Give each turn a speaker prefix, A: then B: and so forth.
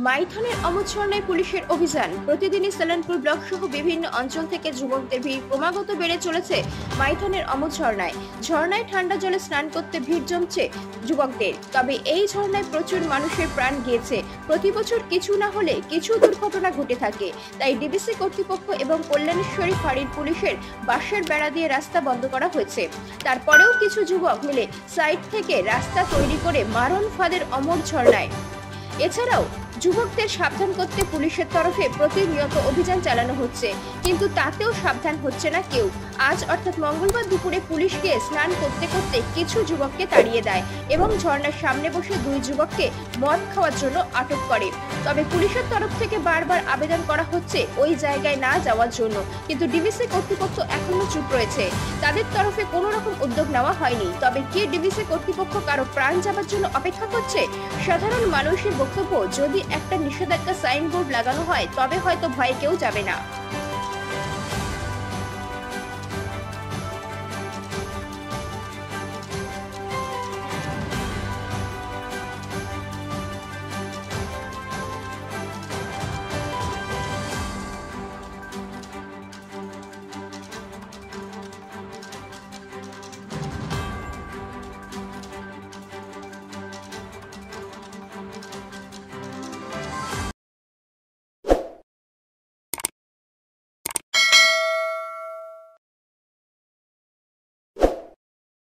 A: মাইথনের অমরঝর্ণায় পুলিশের অভিযান। প্রতিদিনই সালানপুর ব্লক সহ বিভিন্ন অঞ্চল থেকে যুবকদের ভিড় ক্রমাগত বেড়ে চলেছে মাইথনের অমরঝর্ণায়। ঝর্ণায় ঠান্ডা জলে স্নান করতে ভিড় জমছে যুবকদের। তবে এই ঝর্ণায় প্রচুর মানুষের প্রাণ গিয়েছে। প্রতি বছর কিছু না হলে কিছু দুর্ঘটনা ঘটে থাকে। তাই ডিবিসি কর্তৃপক্ষ এবং কল্যাণেশ্বরী ফাঁড়ির পুলিশের বাঁশের বেড়া দিয়ে রাস্তা বন্ধ করা হয়েছে। তারপরেও কিছু যুবক মিলে সাইড থেকে রাস্তা তৈরি করে মারণ ফাঁদের অমর ঝর্ণায়। এছাড়াও যুবকদের সাবধান করতে পুলিশের তরফে প্রতিনিয়ত অভিযান চালানো হচ্ছে, কিন্তু তাতেও সাবধান হচ্ছে না কেউ। আজ অর্থাৎ মঙ্গলবার দুপুরে পুলিশকে স্নান করতে করতে কিছু যুবককে তাড়িয়ে দেয় এবং ঝর্ণার সামনে বসে দুই যুবককে মদ খাওয়ার জন্য আটক করে। তবে পুলিশের তরফ থেকে বারবার আবেদন করা হচ্ছে ওই জায়গায় না যাওয়ার জন্য, কিন্তু ডিবিসি কর্তৃপক্ষ এখনো চুপ রয়েছে। তাদের তরফে কোনো রকম উদ্যোগ নেওয়া হয়নি। তবে কি ডিবিসি কর্তৃপক্ষ কারো প্রাণ যাবার জন্য অপেক্ষা করছে? সাধারণ মানুষের বক্তব্য, যদি একটা নিষেধাজ্ঞা সাইনবোর্ড লাগানো হয় তবে হয়তো ভয়ে কেউ যাবে না।